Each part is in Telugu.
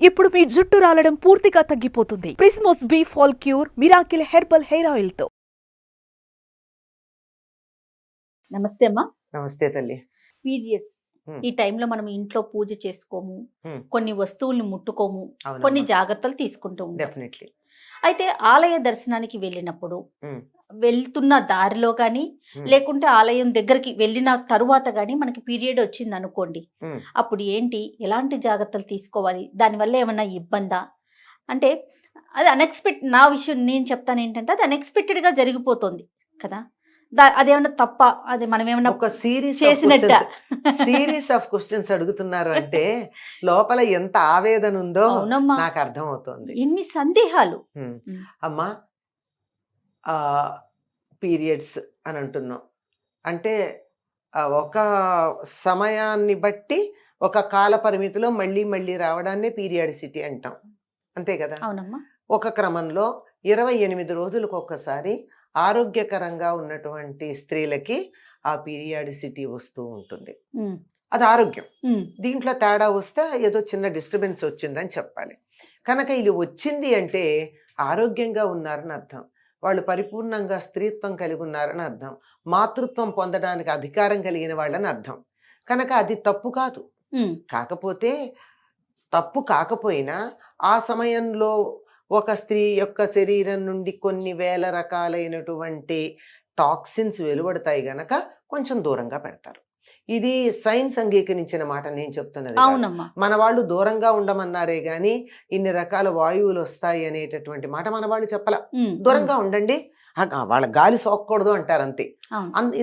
ఇప్పుడు మీ జుట్టు రాలడం పూర్తిగా తగ్గిపోతుంది. Prismos be fall cure miracle herbal hair oil తో. నమస్తే అమ్మా. నమస్తే తల్లి. పీరియడ్స్ ఈ టైంలో మనం ఇంట్లో పూజ చేసుకోము, కొన్ని వస్తువుల్ని ముట్టుకోము, అవునమ్మా. కొన్ని జాగ్రత్తలు తీసుకుంటూ ఉంటాం. డెఫినెట్లీ. అయితే ఆలయ దర్శనానికి వెళ్ళినప్పుడు వెళ్తున్న దారిలో కానీ లేకుంటే ఆలయం దగ్గరికి వెళ్ళిన తరువాత కానీ మనకి పీరియడ్ వచ్చింది అనుకోండి, అప్పుడు ఏంటి, ఎలాంటి జాగ్రత్తలు తీసుకోవాలి, దానివల్ల ఏమన్నా ఇబ్బందా అంటే అది అన్ఎక్స్పెక్టెడ్. నా విషయం నేను చెప్తాను ఏంటంటే అది అన్ఎక్స్పెక్టెడ్గా జరిగిపోతుంది కదా, అదేమన్నా తప్ప, అది మనం ఏమన్నా ఒక సిరీస్ చేసినట్ట సిరీస్ ఆఫ్ క్వశ్చన్స్ అడుగుతున్నారు అంటే లోపల ఎంత ఆవేదన ఉందో అవునమ్మా, నాకు అర్థం అవుతోంది. ఎన్ని సందేహాలు. అమ్మా, పీరియడ్స్ అని అంటున్నాం అంటే ఒక సమయాన్ని బట్టి ఒక కాల పరిమితిలో మళ్ళీ మళ్ళీ రావడాన్ని పీరియాడిసిటీ అంటాం, అంతే కదా. అవునమ్మా. ఒక క్రమంలో 28 రోజులకు ఒక్కసారి ఆరోగ్యకరంగా ఉన్నటువంటి స్త్రీలకి ఆ పీరియాడిసిటీ వస్తూ ఉంటుంది. అది ఆరోగ్యం. దీంట్లో తేడా వస్తే ఏదో చిన్న డిస్టర్బెన్స్ వచ్చిందని చెప్పాలి. కనుక ఇది వచ్చింది అంటే ఆరోగ్యంగా ఉన్నారని అర్థం, వాళ్ళు పరిపూర్ణంగా స్త్రీత్వం కలిగి ఉన్నారని అర్థం, మాతృత్వం పొందడానికి అధికారం కలిగిన వాళ్ళని అర్థం. కనుక అది తప్పు కాదు. కాకపోతే తప్పు కాకపోయినా ఆ సమయంలో ఒక స్త్రీ యొక్క శరీరం నుండి కొన్ని వేల రకాలైనటువంటి టాక్సిన్స్ వెలువడతాయి గనక కొంచెం దూరంగా పెడతారు. ఇది సైన్స్ అంగీకరించిన మాట నేను చెప్తున్నది. అవునమ్మా. మన వాళ్ళు దూరంగా ఉండమన్నారే గాని ఇన్ని రకాల వాయువులు వస్తాయి అనేటటువంటి మాట మన వాళ్ళు చెప్పల. దూరంగా ఉండండి, వాళ్ళ గాలి సోకకూడదు అంటారు, అంతే.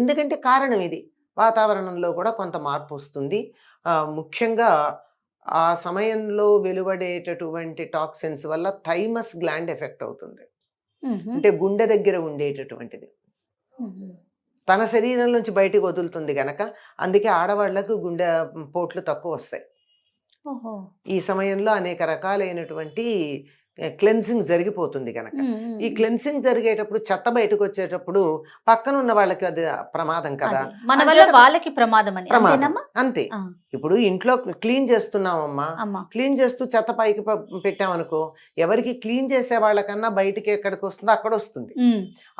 ఎందుకంటే కారణం ఇది, వాతావరణంలో కూడా కొంత మార్పు వస్తుంది. ముఖ్యంగా ఆ సమయంలో వెలువడేటటువంటి టాక్సిన్స్ వల్ల థైమస్ గ్లాండ్ ఎఫెక్ట్ అవుతుంది. అంటే గుండె దగ్గర ఉండేటటువంటిది తన శరీరం నుంచి బయటికి వదులుతుంది గనక, అందుకే ఆడవాళ్లకు గుండె పోట్లు తక్కువ వస్తాయి. ఈ సమయంలో అనేక రకాలైనటువంటి క్లెన్సింగ్ జరిగిపోతుంది కనుక. ఈ క్లెన్సింగ్ జరిగేటప్పుడు చెత్త బయటకు వచ్చేటప్పుడు పక్కన ఉన్న వాళ్ళకి అది ప్రమాదం కదా, మన వల్ల వాళ్ళకి ప్రమాదం అని. అంతే. ఇప్పుడు ఇంట్లో క్లీన్ చేస్తున్నామమ్మా, క్లీన్ చేస్తూ చెత్త పైకి పెట్టామనుకో, ఎవరికి క్లీన్ చేసే వాళ్ళకన్నా బయటికి ఎక్కడికి వస్తుందో అక్కడ వస్తుంది.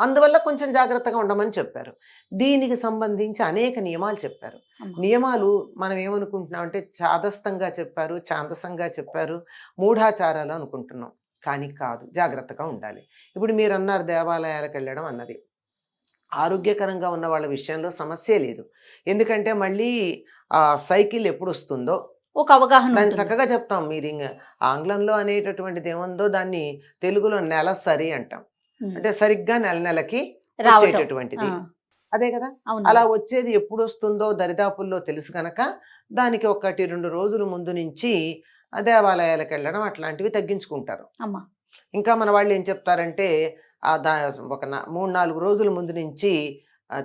అందువల్ల కొంచెం జాగ్రత్తగా ఉండమని చెప్పారు. దీనికి సంబంధించి అనేక నియమాలు చెప్పారు. నియమాలు మనం ఏమనుకుంటున్నాం అంటే చాదస్తంగా చెప్పారు, ఛాందసంగా చెప్పారు, మూఢాచారాలు అనుకుంటున్నాం. కానీ కాదు, జాగ్రత్తగా ఉండాలి. ఇప్పుడు మీరు అన్నారు దేవాలయాలకు వెళ్ళడం అన్నది, ఆరోగ్యకరంగా ఉన్న వాళ్ళ విషయంలో సమస్య లేదు. ఎందుకంటే మళ్ళీ ఆ సైకిల్ ఎప్పుడు వస్తుందో ఒక అవగాహన, దాన్ని చక్కగా చెప్తాం. మీరు ఆంగ్లంలో అనేటటువంటిది ఏముందో దాన్ని తెలుగులో నెలసరి అంటాం. అంటే సరిగ్గా నెల నెలకి వచ్చేటటువంటిది అదే కదా. అలా వచ్చేది ఎప్పుడు వస్తుందో దరిదాపుల్లో తెలుసు కనుక దానికి 1-2 రోజుల ముందు నుంచి దేవాలయాలకు వెళ్ళడం అట్లాంటివి తగ్గించుకుంటారు. ఇంకా మన వాళ్ళు ఏం చెప్తారంటే ఒక 3-4 రోజుల ముందు నుంచి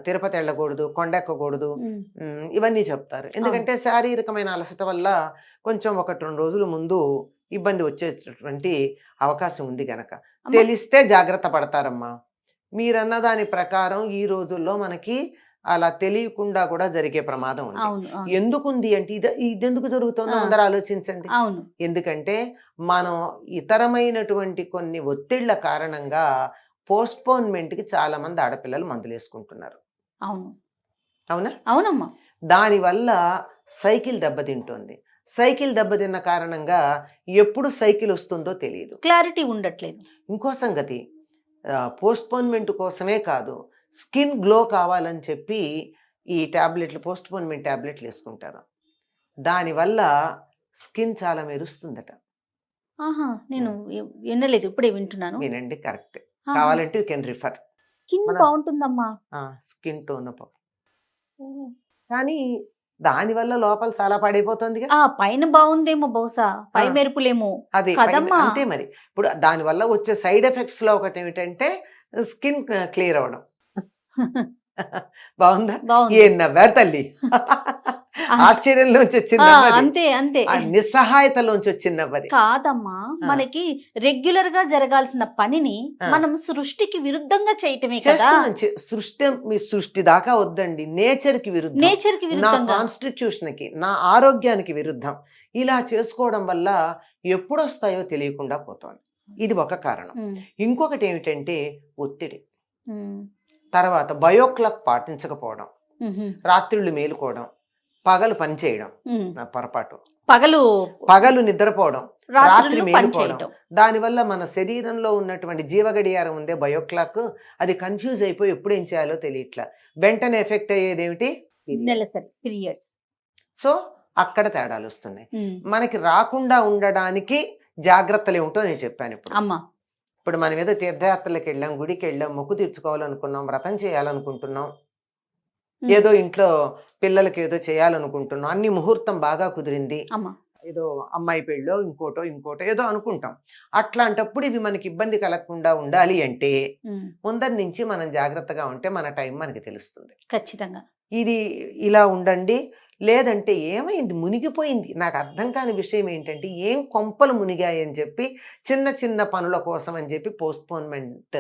తిరుపతి వెళ్ళకూడదు, కొండెక్కకూడదు, ఇవన్నీ చెప్తారు. ఎందుకంటే శారీరకమైన అలసట వల్ల కొంచెం 1-2 రోజుల ముందు ఇబ్బంది వచ్చేటటువంటి అవకాశం ఉంది గనక తెలిస్తే జాగ్రత్త పడతారమ్మా. మీరన్న దాని ప్రకారం ఈ రోజుల్లో మనకి అలా తెలియకుండా కూడా జరిగే ప్రమాదం ఉంది. ఎందుకుంది అంటే ఇదెందుకు జరుగుతుందో అందరూ ఆలోచించండి. ఎందుకంటే మనం ఇతరమైనటువంటి కొన్ని ఒత్తిళ్ల కారణంగా పోస్ట్పోన్మెంట్ కి చాలా మంది ఆడపిల్లలు మందులు వేసుకుంటున్నారు. అవునా? అవునమ్మా. దానివల్ల సైకిల్ దెబ్బతింటుంది. సైకిల్ దెబ్బతిన్న కారణంగా ఎప్పుడు సైకిల్ వస్తుందో తెలియదు, క్లారిటీ ఉండట్లేదు. ఇంకో సంగతి, పోస్ట్పోన్మెంట్ కోసమే కాదు, స్కిన్ గ్లో కావాలని చెప్పి ఈ ట్యాబ్లెట్లు, పోస్ట్పోన్మెంట్ ట్యాబ్లెట్లు వేసుకుంటారు. దానివల్ల స్కిన్ చాలా మెరుస్తుందట. నేను వినలేదు, ఇప్పుడే వింటున్నాను. వినండి, కరెక్ట్. కావాలంటే యూ కెన్ రిఫర్. స్కిన్ బాగుంటుందమ్మా, స్కిన్ టోన్ అప్. కానీ దానివల్ల లోపల చాలా పాడైపోతుంది. పైన బాగుందేమో, బహుశా పై మెరుపులేమో. అదే అంతే. మరి ఇప్పుడు దానివల్ల వచ్చే సైడ్ ఎఫెక్ట్స్ లో ఒకటి ఏమిటంటే స్కిన్ క్లియర్ అవడం. బాగుందా? బాగుంది. ఏం నవ్వారు తల్లి. ఆశ్చర్యంలోంచి వచ్చిన నవ్వది. అంతే అంతే. ఆ నిస్సహాయతలోంచి వచ్చిన నవ్వది. కాదమ్మా, మనకి రెగ్యులర్ గా జరగాల్సిన పనిని ఆ. మనం సృష్టికి విరుద్ధంగా చేయటమే కదా. చేస్తున్నాం. సృష్టి మీ సృష్టి దాకా వద్దండి, నేచర్ కి విరుద్ధం, నేచర్ కి నా విరుద్ధంగా. కాన్స్టిట్యూషన్ కి, నా ఆరోగ్యానికి విరుద్ధం. ఇలా చేసుకోవడం వల్ల ఎప్పుడు వస్తాయో తెలియకుండా పోతోంది. ఇది ఒక కారణం. ఇంకొకటి ఏమిటంటే ఒత్తిడి. తర్వాత బయోక్లాక్ పాటించకపోవడం, రాత్రిళ్ళు మేలుకోవడం, పగలు పని చేయడం, నా పొరపాటు, పగలు నిద్రపోవడం, రాత్రి మేలుకోవడం. దానివల్ల మన శరీరంలో ఉన్నటువంటి జీవగడియారం ఉందే బయోక్లాక్, అది కన్ఫ్యూజ్ అయిపోయి ఎప్పుడు ఏం చేయాలో తెలియట్లా. వెంటనే ఎఫెక్ట్ అయ్యేది ఏమిటి? నెలసరి పీరియడ్స్. సో అక్కడ తేడాలు వస్తున్నాయి. మనకి రాకుండా ఉండడానికి జాగ్రత్తలు ఏమిటో నేను చెప్పాను ఇప్పుడు. అమ్మా, ఇప్పుడు మనం ఏదో తీర్థయాత్రలకు వెళ్ళాం, గుడికి వెళ్ళాం, మొక్కు తీర్చుకోవాలనుకున్నాం, వ్రతం చేయాలనుకుంటున్నాం, ఏదో ఇంట్లో పిల్లలకి ఏదో చేయాలనుకుంటున్నాం, అన్ని ముహూర్తం బాగా కుదిరింది, ఏదో అమ్మాయి పెళ్ళో ఇంకోటో ఏదో అనుకుంటాం. అట్లాంటప్పుడు ఇవి మనకి ఇబ్బంది కలగకుండా ఉండాలి అంటే ముందరి నుంచి మనం జాగ్రత్తగా ఉంటే మన టైం మనకి తెలుస్తుంది. ఖచ్చితంగా ఇది ఇలా ఉండండి. లేదంటే ఏమైంది, మునిగిపోయింది. నాకు అర్థం కాని విషయం ఏంటంటే, ఏం కొంపలు మునిగాయి అని చెప్పి చిన్న చిన్న పనుల కోసం అని చెప్పి పోస్ట్పోన్మెంట్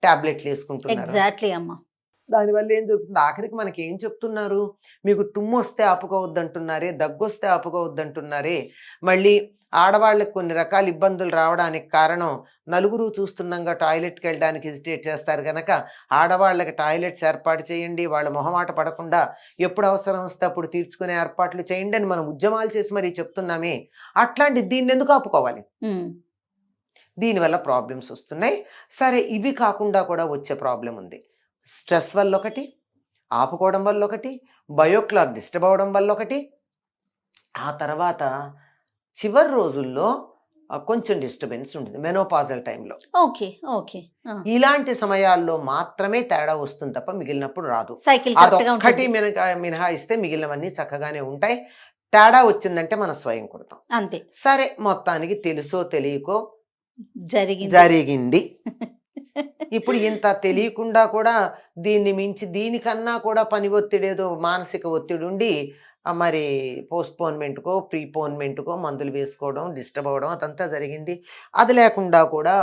టాబ్లెట్లు వేసుకుంటున్నారు. ఎగ్జాక్ట్లీ అమ్మా. దానివల్ల ఏం జరుగుతుంది, ఆఖరికి మనకి ఏం చెప్తున్నారు, మీకు తుమ్ము వస్తే ఆపుకోవద్దంటున్నారే, దగ్గు వస్తే ఆపుకోవద్దంటున్నారే. మళ్ళీ ఆడవాళ్ళకి కొన్ని రకాల ఇబ్బందులు రావడానికి కారణం, నలుగురు చూస్తున్నాగా టాయిలెట్కి వెళ్ళడానికి హెజిటేట్ చేస్తారు కనుక ఆడవాళ్ళకి టాయిలెట్స్ ఏర్పాటు చేయండి, వాళ్ళ మొహమాట పడకుండా ఎప్పుడు అవసరం వస్తే అప్పుడు తీర్చుకునే ఏర్పాట్లు చేయండి అని మనం ఉద్యమాలు చేసి మరీ చెప్తున్నామే. అట్లాంటి దీన్ని ఎందుకు ఆపుకోవాలి? దీనివల్ల ప్రాబ్లమ్స్ వస్తున్నాయి. సరే, ఇవి కాకుండా కూడా వచ్చే ప్రాబ్లం ఉంది. స్ట్రెస్ వల్ల ఒకటి, ఆపుకోవడం వల్ల ఒకటి, బయోక్లాక్ డిస్టర్బ్ అవ్వడం వల్ల ఒకటి, ఆ తర్వాత చివరి రోజుల్లో కొంచెం డిస్టర్బెన్స్ ఉంటుంది మెనోపాజల్ టైంలో. Okay okay. ఇలాంటి సమయాల్లో మాత్రమే తేడా వస్తుంది తప్ప మిగిలినప్పుడు రాదు. అదొక్కటి మినహాయిస్తే మిగిలినవన్నీ చక్కగానే ఉంటాయి. తేడా వచ్చిందంటే మనం స్వయం కొడతాం అంతే. సరే, మొత్తానికి తెలుసో తెలియకో జరిగింది. ఇప్పుడు ఇంత తెలియకుండా కూడా దీన్ని మించి దీనికన్నా కూడా పని ఒత్తిడి, ఏదో మానసిక ఒత్తిడి ఉండి మరి పోస్ట్పోన్మెంట్కో ప్రీపోన్మెంట్కో మందులు వేసుకోవడం, డిస్టర్బ్ అవ్వడం అదంతా జరిగింది. అది లేకుండా కూడా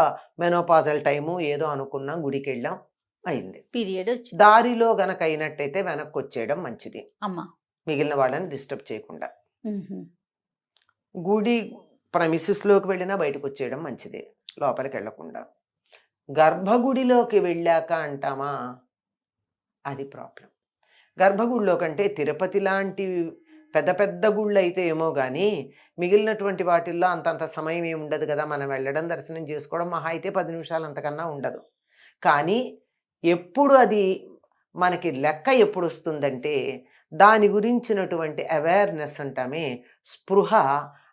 మెనోపాజల్ టైము ఏదో అనుకున్నాం, గుడికి వెళ్ళాం, అయింది, పీరియడ్ దారిలో గనక అయినట్టయితే వెనక్కి వచ్చేయడం మంచిది, మిగిలిన వాళ్ళని డిస్టర్బ్ చేయకుండా. గుడి ప్రమిసెస్లోకి వెళ్ళినా బయటకు వచ్చేయడం మంచిది, లోపలికి వెళ్ళకుండా. గర్భగుడిలోకి వెళ్ళాక అంటామా, అది ప్రాబ్లం. గర్భగుడిలో కంటే తిరుపతి లాంటి పెద్ద పెద్ద గుళ్ళు అయితే ఏమో కానీ మిగిలినటువంటి వాటిల్లో అంతంత సమయం ఏమి ఉండదు కదా. మనం వెళ్ళడం, దర్శనం చేసుకోవడం మహా అయితే 10 నిమిషాలు, అంతకన్నా ఉండదు. కానీ ఎప్పుడు అది మనకి లెక్క ఎప్పుడు వస్తుందంటే, దాని గురించినటువంటి అవేర్నెస్ అంటామే, స్పృహ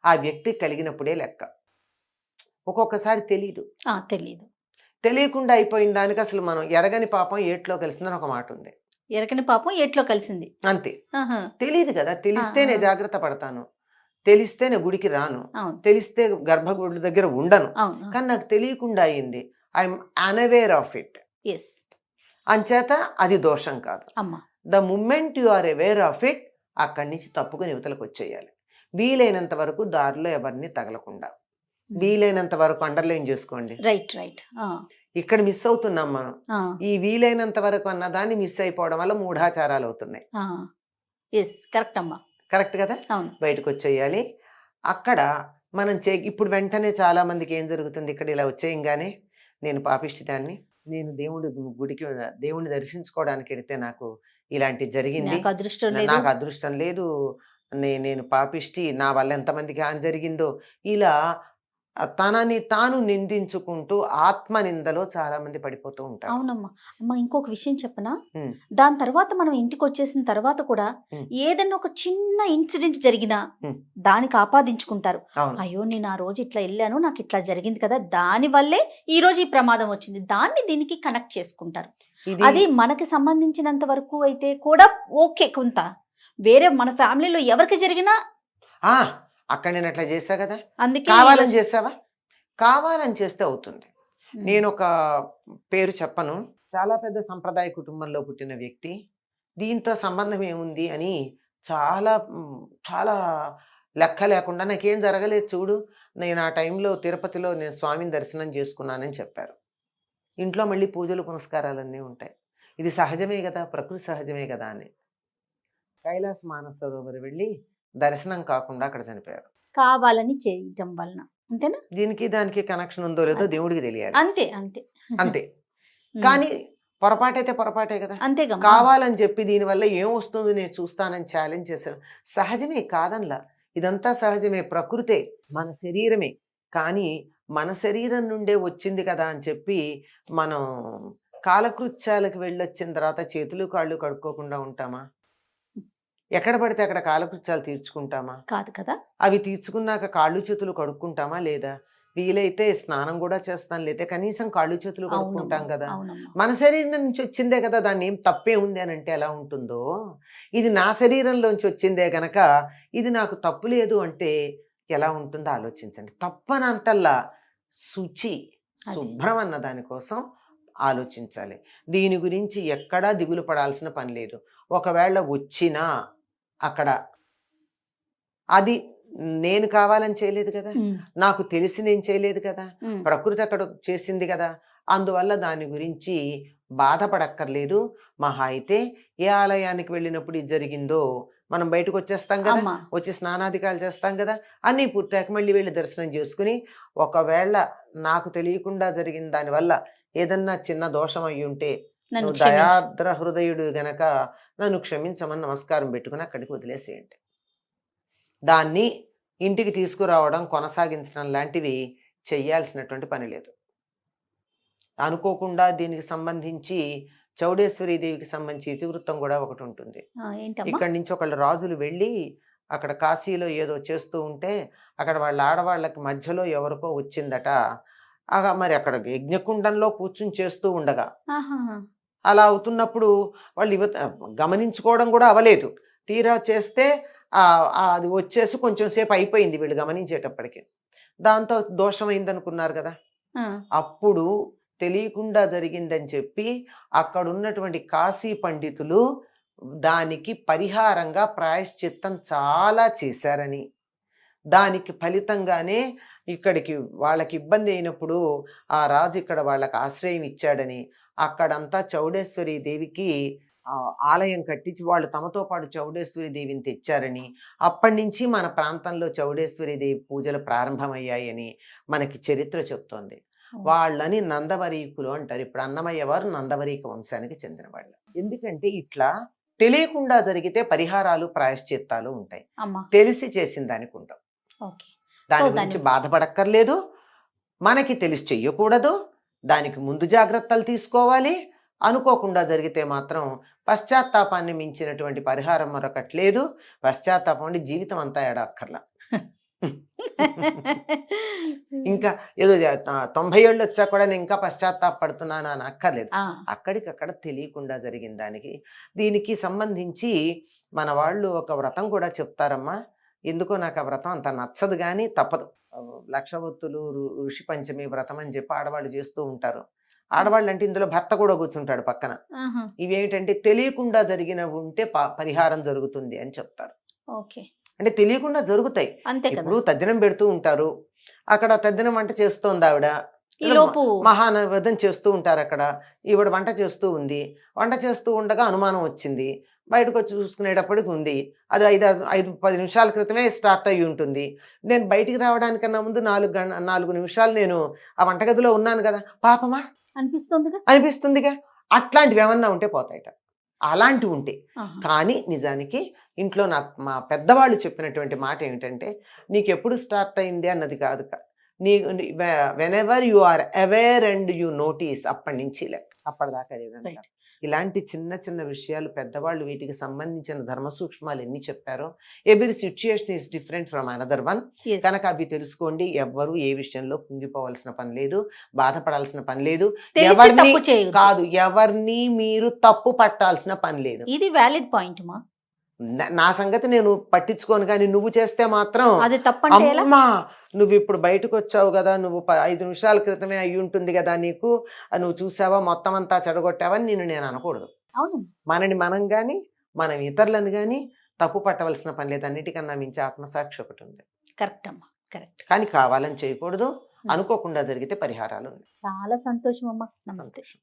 ఆ వ్యక్తి కలిగినప్పుడే లెక్క. ఒక్కొక్కసారి తెలీదు, తెలియకుండా అయిపోయిన దానికి అసలు మనం ఎరగని పాపం ఏట్లో కలిసిందని ఒక మాట ఉంది. ఎరగని పాపం ఏట్లో కలిసింది అంతే. తెలియదు కదా. తెలిస్తేనే జాగ్రత్త పడతాను, తెలిస్తేనే గుడికి రాను, తెలిస్తే గర్భగుడి దగ్గర ఉండను. కానీ నాకు తెలియకుండా అయింది, ఐఎమ్ అన్అవేర్ ఆఫ్ ఇట్. అంచేత అది దోషం కాదు. The moment you are aware of it, అక్కడి నుంచి తప్పుకుని యువతలకు వచ్చేయాలి. వీలైనంత వరకు దారిలో ఎవరిని తగలకుండా, వీలైనంత వరకు అండర్లైన్ చేసుకోండి. రైట్. ఇక్కడ మిస్ అవుతున్నాం మనం. ఈ వీలైనంత వరకు అన్న దాన్ని మిస్ అయిపోవడం వల్ల మూఢాచారాలు అవుతున్నాయి. కరెక్ట్ కదా. బయటకు వచ్చేయాలి. అక్కడ మనం ఇప్పుడు వెంటనే చాలా మందికి ఏం జరుగుతుంది, ఇక్కడ ఇలా వచ్చేయంగానే నేను పాపిష్టిదాన్ని, నేను దేవుడిని దర్శించుకోవడానికి వెళితే నాకు ఇలాంటి జరిగింది, నాకు అదృష్టం లేదు, నేను పాపిష్టి, నా వల్ల ఎంతమందికి హాని జరిగిందో, ఇలా తనని తాను నిందించుకుంటూ ఆత్మ నిందలో చాలా మంది పడిపోతూ ఉంటారు. అవునమ్మా. అమ్మ, ఇంకొక విషయం చెప్పనా, దాని తర్వాత మనం ఇంటికి వచ్చేసిన తర్వాత కూడా ఏదన్నా ఒక చిన్న ఇన్సిడెంట్ జరిగినా దానికి ఆపాదించుకుంటారు. అయ్యో, నేను ఆ రోజు ఇట్లా వెళ్ళాను, నాకు ఇట్లా జరిగింది కదా, దాని వల్లే ఈ రోజు ఈ ప్రమాదం వచ్చింది, దాన్ని దీనికి కనెక్ట్ చేసుకుంటారు. అది మనకి సంబంధించినంత వరకు అయితే కూడా ఓకే. కొంత వేరే మన ఫ్యామిలీలో ఎవరికి జరిగినా అక్కడ నేను అట్లా చేసా కదా, అందుకే కావాలని చేసావా, కావాలని చేస్తే అవుతుంది. నేను ఒక పేరు చెప్పను, చాలా పెద్ద సంప్రదాయ కుటుంబంలో పుట్టిన వ్యక్తి, దీంతో సంబంధం ఏముంది అని చాలా చాలా లెక్క లేకుండా నాకేం జరగలేదు చూడు, నేను ఆ టైంలో తిరుపతిలో నేను స్వామిని దర్శనం చేసుకున్నానని చెప్పారు. ఇంట్లో మళ్ళీ పూజలు పునస్కారాలన్నీ ఉంటాయి. ఇది సహజమే కదా, ప్రకృతి సహజమే కదా అని కైలాస మానస సరోవర్ వెళ్ళి దర్శనం కాకుండా అక్కడ చనిపోయారు. కావాలని చేయటం వలన, అంతేనా? దీనికి దానికి కనెక్షన్ ఉందో లేదో దేవుడికి తెలియాలి. అంతే అంతే అంతే. కానీ పొరపాటైతే పొరపాటే కదా. అంతేగా. కావాలని చెప్పి దీనివల్ల ఏం వస్తుంది నేను చూస్తానని ఛాలెంజ్ చేశాను. సహజమే కాదనలా, ఇదంతా సహజమే, ప్రకృతే, మన శరీరమే. కానీ మన శరీరం నుండే వచ్చింది కదా అని చెప్పి మనం కాలకృత్యాలకు వెళ్ళొచ్చిన తర్వాత చేతులు కాళ్ళు కడుక్కోకుండా ఉంటామా? ఎక్కడ పడితే అక్కడ కాలకృత్యాలు తీర్చుకుంటామా? కాదు కదా. అవి తీర్చుకున్నాక కాళ్ళు చేతులు కడుక్కుంటామా లేదా? వీలైతే స్నానం కూడా చేస్తాం, లేదా కనీసం కాళ్ళు చేతులు కడుక్కుంటాం కదా. మన శరీరం నుంచి వచ్చిందే కదా, దాన్ని ఏం తప్పే ఉంది అని అంటే ఎలా ఉంటుందో, ఇది నా శరీరంలోంచి వచ్చిందే గనక ఇది నాకు తప్పు లేదు అంటే ఎలా ఉంటుందో ఆలోచించండి. తప్పనంతల్లా శుచి శుభ్రం అన్న దానికోసం ఆలోచించాలి. దీని గురించి ఎక్కడా దిగులు పడాల్సిన పని లేదు. ఒకవేళ వచ్చినా అక్కడ అది నేను కావాలని చేయలేదు కదా, నాకు తెలిసి నేను చేయలేదు కదా, ప్రకృతి అక్కడ చేసింది కదా. అందువల్ల దాని గురించి బాధపడక్కర్లేదు. మహా అయితే ఏ ఆలయానికి వెళ్ళినప్పుడు ఇది జరిగిందో మనం బయటకు వచ్చేస్తాం కదా, వచ్చి స్నానాధికారులు చేస్తాం కదా, అన్నీ పూర్తయ్యాక మళ్ళీ వెళ్ళి దర్శనం చేసుకుని, ఒకవేళ నాకు తెలియకుండా జరిగిన దానివల్ల ఏదన్నా చిన్న దోషం అయ్యి ఉంటే నువ్వు దయార్ద్ర హృదయుడు గనక నన్ను క్షమించమని నమస్కారం పెట్టుకుని అక్కడికి వదిలేసేయండి. దాన్ని ఇంటికి తీసుకురావడం, కొనసాగించడం లాంటివి చెయ్యాల్సినటువంటి పని లేదు. అనుకోకుండా దీనికి సంబంధించి చౌడేశ్వరి దేవికి సంబంధించి ఇతివృత్తం కూడా ఒకటి ఉంటుంది. ఇక్కడి నుంచి ఒకళ్ళు రాజులు వెళ్ళి అక్కడ కాశీలో ఏదో చేస్తూ ఉంటే అక్కడ వాళ్ళ ఆడవాళ్ళకి మధ్యలో ఎవరికో వచ్చిందట. మరి అక్కడ యజ్ఞకుండంలో కూర్చుని చేస్తూ ఉండగా అలా అవుతున్నప్పుడు వాళ్ళు గమనించుకోవడం కూడా అవ్వలేదు. తీరా చేస్తే అది వచ్చేసి కొంచెం సేపు అయిపోయింది వీళ్ళు గమనించేటప్పటికి. దాంతో దోషమైంది అనుకున్నారు కదా. అప్పుడు తెలియకుండా జరిగిందని చెప్పి అక్కడ ఉన్నటువంటి కాశీ పండితులు దానికి పరిహారంగా ప్రాయశ్చిత్తం చాలా చేశారని, దానికి ఫలితంగానే ఇక్కడికి వాళ్ళకి ఇబ్బంది అయినప్పుడు ఆ రాజు ఇక్కడ వాళ్ళకి ఆశ్రయం ఇచ్చాడని, అక్కడంతా చౌడేశ్వరి దేవికి ఆలయం కట్టించి వాళ్ళు తమతో పాటు చౌడేశ్వరి దేవిని తెచ్చారని, అప్పటి నుంచి మన ప్రాంతంలో చౌడేశ్వరి దేవి పూజలు ప్రారంభమయ్యాయని మనకి చరిత్ర చెప్తోంది. వాళ్ళని నందవరీకులు అంటారు. ఇప్పుడు అన్నమయ్య వారు నందవరీక వంశానికి చెందిన వాళ్ళు. ఎందుకంటే ఇట్లా తెలియకుండా జరిగితే పరిహారాలు ప్రాయశ్చిత్తాలు ఉంటాయి, తెలిసి చేసిన దానికి ఉండవు. దాని గురించి బాధపడక్కర్లేదు. మనకి తెలిసి చెయ్యకూడదు, దానికి ముందు జాగ్రత్తలు తీసుకోవాలి. అనుకోకుండా జరిగితే మాత్రం పశ్చాత్తాపాన్ని మించినటువంటి పరిహారం మరొకట్లేదు. పశ్చాత్తాపం అంటే జీవితం అంతా ఎడక్కర్లా. ఇంకా ఏదో 90 ఏళ్ళు వచ్చా కూడా నేను ఇంకా పశ్చాత్తాపడుతున్నాను అని అక్కర్లేదు. అక్కడికక్కడ తెలియకుండా జరిగిన దానికి దీనికి సంబంధించి మన వాళ్ళు ఒక వ్రతం కూడా చెప్తారమ్మా. ఎందుకో నాకు ఆ వ్రతం అంత నచ్చదు, కానీ తప్పదు. లక్షవత్తులు ఋషి పంచమి వ్రతం అని చెప్పి ఆడవాళ్ళు చేస్తూ ఉంటారు. ఆడవాళ్ళు అంటే ఇందులో భర్త కూడా కూర్చుంటాడు పక్కన. ఇవేమిటంటే తెలియకుండా జరిగినవి ఉంటే పరిహారం జరుగుతుంది అని చెప్తారు. అంటే తెలియకుండా జరుగుతాయి. ఇప్పుడు తద్దినం పెడుతూ ఉంటారు, అక్కడ తద్దినం వంట చేస్తోంది ఆవిడ, మహానైవేద్యం చేస్తూ ఉంటారు. అక్కడ ఈవిడ వంట చేస్తూ ఉంది. వంట చేస్తూ ఉండగా అనుమానం వచ్చింది. బయటకు వచ్చి చూసుకునేటప్పటికి ఉంది అది 5-10 నిమిషాల క్రితమే స్టార్ట్ అయ్యి ఉంటుంది. నేను బయటికి రావడానికన్నా ముందు 4 నిమిషాలు నేను ఆ వంటగదిలో ఉన్నాను కదా, పాపమా అనిపిస్తుందిగా. అట్లాంటివి ఏమన్నా ఉంటే పోతాయిట, అలాంటివి ఉంటే. కానీ నిజానికి ఇంట్లో నాకు మా పెద్దవాళ్ళు చెప్పినటువంటి మాట ఏమిటంటే, నీకు ఎప్పుడు స్టార్ట్ అయింది అన్నది కాదు, whenever you are aware and you notice, అప్పటి నుంచి లెక్క, అప్పటిదాకా లేదంట. ఇలాంటి చిన్న చిన్న విషయాలు పెద్దవాళ్ళు వీటికి సంబంధించిన ధర్మ సూక్ష్మాలు ఎన్ని చెప్పారో. Every situation is different from another one. కనుక అవి తెలుసుకోండి. ఎవ్వరు ఏ విషయంలో కుంగిపోవాల్సిన పని లేదు, బాధపడాల్సిన పని లేదు, ఎవరిని మీరు తప్పు పట్టాల్సిన పని లేదు. ఇది వ్యాలిడ్ పాయింట్ మా. నా సంగతి నేను పట్టించుకోను, కానీ నువ్వు చేస్తే మాత్రం అది తప్పంటే ఎలా? అమ్మా నువ్వు ఇప్పుడు బయటకు వచ్చావు కదా, నువ్వు 5 నిమిషాల క్రితమే అయ్యి ఉంటుంది కదా నీకు, నువ్వు చూసావా మొత్తం అంతా చెడగొట్టావని నేను అనకూడదు. అవును. మనని మనం కానీ మనం ఇతరులను కానీ తప్పు పట్టవలసిన పని లేదు. అన్నిటికన్నా మించి ఆత్మసాక్షి ఒకటి ఉంది. కరెక్ట్ అమ్మా, కరెక్ట్. కానీ కావాలని చేయకూడదు. అనుకోకుండా జరిగితే పరిహారాలు ఉన్నాయి. చాలా సంతోషం అమ్మా. నమస్తే. సంతోషం.